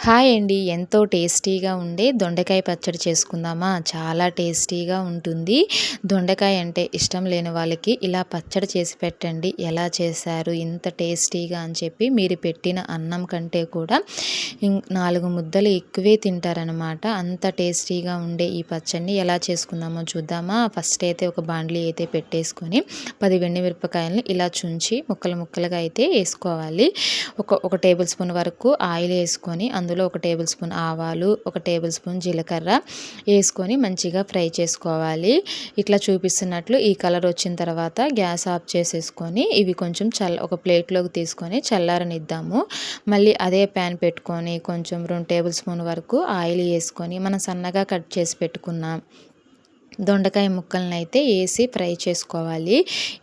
Hi అండి. ఎంతో టేస్టీగా ఉండే దొండకాయ పచ్చడి చేసుకుందామా? చాలా టేస్టీగా ఉంటుంది. దొండకాయ అంటే ఇష్టం లేని వాళ్ళకి ఇలా పచ్చడి చేసి పెట్టండి. ఎలా చేశారు ఇంత టేస్టీగా అని చెప్పి మీరు పెట్టిన అన్నం కంటే కూడా 4 ముద్దలు ఎక్కువే తింటారనమాట. అంత టేస్టీగా ఉండే ఈ పచ్చడిని ఎలా చేసుకుందామో చూద్దామా? ఫస్ట్ అయితే ఒక బాండ్లీ అయితే పెట్టేసుకొని 10 మిరపకాయలని ఇలా చుంచి ముక్కలుగా అయితే వేసుకోవాలి. ఒక టేబుల్ స్పూన్ వరకు ఆయిల్ వేసుకొని అందులో ఒక టేబుల్ స్పూన్ ఆవాలు, ఒక టేబుల్ స్పూన్ జీలకర్ర వేసుకొని మంచిగా ఫ్రై చేసుకోవాలి. ఇట్లా చూపిస్తున్నట్లు ఈ కలర్ వచ్చిన తర్వాత గ్యాస్ ఆఫ్ చేసేసుకొని ఇవి కొంచెం ఒక ప్లేట్లోకి తీసుకొని చల్లారనిద్దాము. మళ్ళీ అదే ప్యాన్ పెట్టుకొని కొంచెం 2 టేబుల్ స్పూన్ వరకు ఆయిల్ వేసుకొని మనం సన్నగా కట్ చేసి పెట్టుకున్నాం దొండకాయ ముక్కలను అయితే వేసి ఫ్రై చేసుకోవాలి.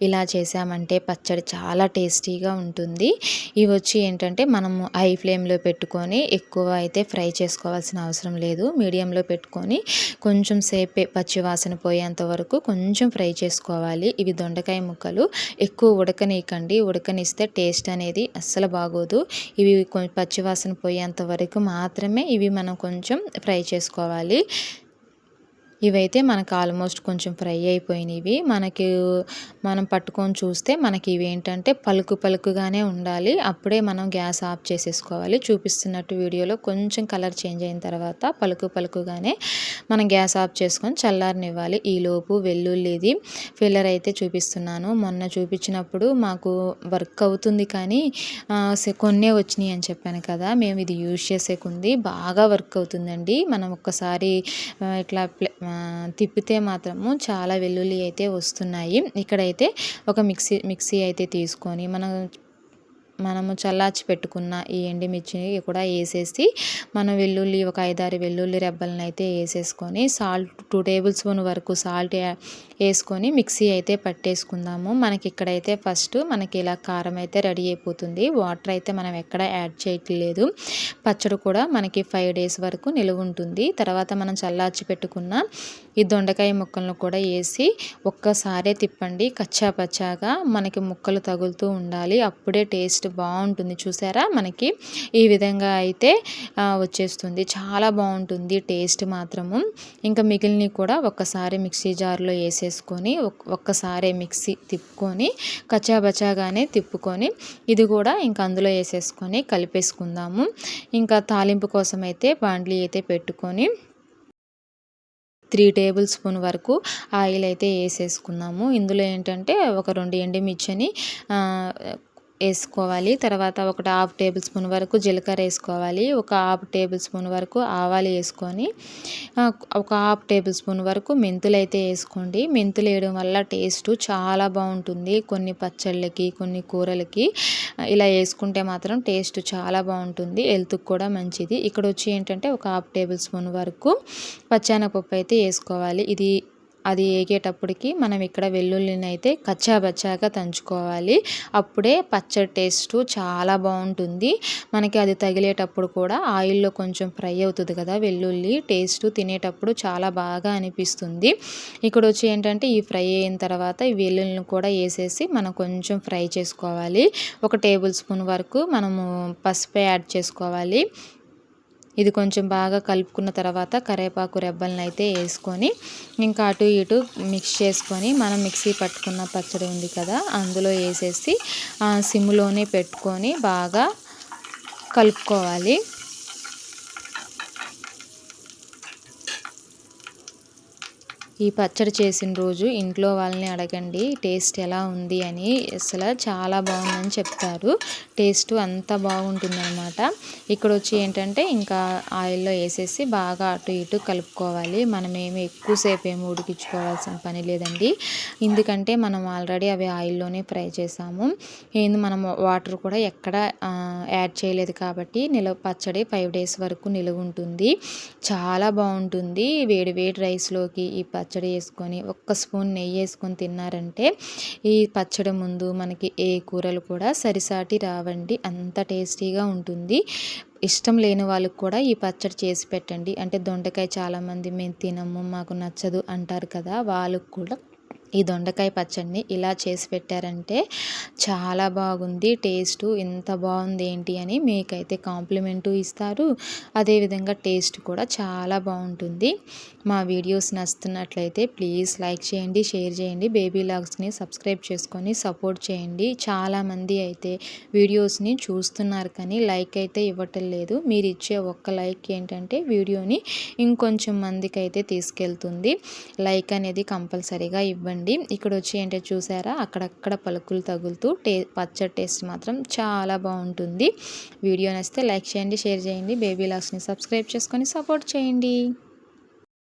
ఇలా చేసామంటే పచ్చడి చాలా టేస్టీగా ఉంటుంది. ఇవి వచ్చి ఏంటంటే మనము హై ఫ్లేమ్లో పెట్టుకొని ఎక్కువ అయితే ఫ్రై చేసుకోవాల్సిన అవసరం లేదు. మీడియంలో పెట్టుకొని కొంచెం సేపే పచ్చివాసన పోయేంత వరకు కొంచెం ఫ్రై చేసుకోవాలి. ఇవి దొండకాయ ముక్కలు ఎక్కువ ఉడకనీయకండి. ఉడకనిస్తే టేస్ట్ అనేది అస్సలు బాగోదు. ఇవి పచ్చివాసన పోయేంత వరకు మాత్రమే ఇవి మనం కొంచెం ఫ్రై చేసుకోవాలి. ఇవైతే మనకు ఆల్మోస్ట్ కొంచెం ఫ్రై అయిపోయినవి. మనం పట్టుకొని చూస్తే మనకి ఇవి ఏంటంటే పలుకుగానే ఉండాలి. అప్పుడే మనం గ్యాస్ ఆఫ్ చేసేసుకోవాలి. చూపిస్తున్నట్టు వీడియోలో కొంచెం కలర్ చేంజ్ అయిన తర్వాత పలుకుగానే మనం గ్యాస్ ఆఫ్ చేసుకొని చల్లారనివ్వాలి. ఈలోపు వెల్లుల్లిది ఫిల్లర్ అయితే చూపిస్తున్నాను. మొన్న చూపించినప్పుడు మాకు వర్క్ అవుతుంది కానీ కొన్నే వచ్చినాయి అని చెప్పాను కదా. మేము ఇది యూజ్ చేసేకుంది బాగా వర్క్ అవుతుందండి. మనం ఒక్కసారి ఇట్లా తిప్పితే మాత్రము చాలా వెల్లుల్లి అయితే వస్తున్నాయి. ఇక్కడైతే ఒక మిక్సీ అయితే తీసుకొని మనము చల్లార్చి పెట్టుకున్న ఈ ఎండుమిర్చిని కూడా వేసేసి మనం వెల్లుల్లి ఒక 5-6 వెల్లుల్లి రెబ్బలను అయితే వేసేసుకొని సాల్ట్ 2 టేబుల్ స్పూన్ వరకు సాల్ట్ వేసుకొని మిక్సీ అయితే పట్టేసుకుందాము. మనకి ఇక్కడైతే ఫస్ట్ మనకి ఇలా కారం అయితే రెడీ అయిపోతుంది. వాటర్ అయితే మనం ఎక్కడ యాడ్ చేయట్లేదు. పచ్చడి కూడా మనకి 5 డేస్ వరకు నిలువ ఉంటుంది. తర్వాత మనం చల్లార్చి పెట్టుకున్న ఈ దొండకాయ ముక్కలను కూడా వేసి ఒక్కసారే తిప్పండి. కచ్చా పచ్చాగా మనకి ముక్కలు తగులుతూ ఉండాలి. అప్పుడే టేస్ట్ బాగుంటుంది. చూసారా మనకి ఈ విధంగా అయితే వచ్చేస్తుంది. చాలా బాగుంటుంది టేస్ట్ మాత్రము. ఇంకా మిగిలినవి కూడా ఒక్కసారి మిక్సీ జార్లో వేసేసుకొని ఒక్కసారి మిక్సీ తిప్పుకొని కచ్చాబచ్చాగానే తిప్పుకొని ఇది కూడా ఇంకా అందులో వేసేసుకొని కలిపేసుకుందాము. ఇంకా తాలింపు కోసం అయితే బాండ్లీ అయితే పెట్టుకొని 3 టేబుల్ స్పూన్ వరకు ఆయిల్ అయితే వేసేసుకున్నాము. ఇందులో ఏంటంటే ఒక 2 ఎండుమిర్చిని వేసుకోవాలి. తర్వాత ఒక 1/2 టేబుల్ స్పూన్ వరకు జీలకర్ర వేసుకోవాలి. ఒక 1/2 టేబుల్ స్పూన్ వరకు ఆవాలు వేసుకొని ఒక 1/2 టేబుల్ స్పూన్ వరకు మెంతులు అయితే వేసుకోండి. మెంతులు వేయడం వల్ల టేస్ట్ చాలా బాగుంటుంది. కొన్ని పచ్చళ్ళకి కొన్ని కూరలకి ఇలా వేసుకుంటే మాత్రం టేస్ట్ చాలా బాగుంటుంది. హెల్త్కి కూడా మంచిది. ఇక్కడ వచ్చి ఏంటంటే ఒక 1/2 టేబుల్ స్పూన్ వరకు పచ్చెనగపప్పు అయితే వేసుకోవాలి. అది వేగేటప్పటికి మనం ఇక్కడ వెల్లుల్లిని అయితే కచ్చాబచ్చాగా దంచుకోవాలి. అప్పుడే పచ్చడి టేస్ట్ చాలా బాగుంటుంది. మనకి అది తగిలేటప్పుడు కూడా ఆయిల్లో కొంచెం ఫ్రై అవుతుంది కదా వెల్లుల్లి టేస్ట్ తినేటప్పుడు చాలా బాగా అనిపిస్తుంది. ఇక్కడ వచ్చి ఏంటంటే ఈ ఫ్రై అయిన తర్వాత ఈ వెల్లుల్లిని కూడా వేసేసి మనం కొంచెం ఫ్రై చేసుకోవాలి. ఒక టేబుల్ స్పూన్ వరకు మనము పసుపు యాడ్ చేసుకోవాలి. ఇది కొంచెం బాగా కలుపుకున్న తర్వాత కరివేపాకు రెబ్బలను అయితే వేసుకొని ఇంకా అటు ఇటు మిక్స్ చేసుకొని మనం మిక్సీ పట్టుకున్న పచ్చడి ఉంది కదా అందులో వేసేసి సిమ్లోనే పెట్టుకొని బాగా కలుపుకోవాలి. ఈ పచ్చడి చేసిన రోజు ఇంట్లో వాళ్ళని అడగండి టేస్ట్ ఎలా ఉంది అని. అసలు చాలా బాగుందని చెప్తారు. టేస్ట్ అంత బాగుంటుందన్నమాట. ఇక్కడ వచ్చి ఏంటంటే ఇంకా ఆయిల్లో వేసేసి బాగా అటు ఇటు కలుపుకోవాలి. మనమేమి ఎక్కువసేపు ఏమి ఉడికించుకోవాల్సిన పని లేదండి. ఎందుకంటే మనం ఆల్రెడీ అవి ఆయిల్లోనే ఫ్రై చేసాము. మనం వాటర్ కూడా ఎక్కడ యాడ్ చేయలేదు కాబట్టి పచ్చడి 5 డేస్ వరకు నిలువ ఉంటుంది. చాలా బాగుంటుంది. వేడి రైస్లోకి ఈ పచ్చడి వేసుకొని ఒక్క స్పూన్ నెయ్యి వేసుకొని తిన్నారంటే ఈ పచ్చడి ముందు మనకి ఏ కూరలు కూడా సరిసాటి రావండి. అంత టేస్టీగా ఉంటుంది. ఇష్టం లేని వాళ్ళకి కూడా ఈ పచ్చడి చేసి పెట్టండి. అంటే దొండకాయ చాలామంది మేము తినము మాకు నచ్చదు అంటారు కదా వాళ్ళకు కూడా ఈ దొండకాయ పచ్చడిని ఇలా చేసి పెట్టారంటే చాలా బాగుంది టేస్టు. ఇంత బాగుంది ఏంటి అని మీకైతే కాంప్లిమెంటు ఇస్తారు. అదేవిధంగా టేస్ట్ కూడా చాలా బాగుంటుంది. మా వీడియోస్ నచ్చుతున్నట్లయితే ప్లీజ్ లైక్ చేయండి, షేర్ చేయండి. బేబీ లాగ్స్ని సబ్స్క్రైబ్ చేసుకొని సపోర్ట్ చేయండి. చాలామంది అయితే వీడియోస్ని చూస్తున్నారు కానీ లైక్ అయితే ఇవ్వటం లేదు. మీరు ఇచ్చే ఒక్క లైక్ ఏంటంటే వీడియోని ఇంకొంచెం మందికి అయితే తీసుకెళ్తుంది. లైక్ అనేది కంపల్సరీగా ఇవ్వండి. ఇక్కడ వచ్చి ఏంటో చూసారా, అక్కడక్కడ పలుకులు తగులుతూ పచ్చడి టేస్ట్ మాత్రం చాలా బాగుంటుంది. వీడియో నచ్చితే లైక్ చేయండి, షేర్ చేయండి. బేబీ లాగ్స్ని సబ్స్క్రైబ్ చేసుకొని సపోర్ట్ చేయండి.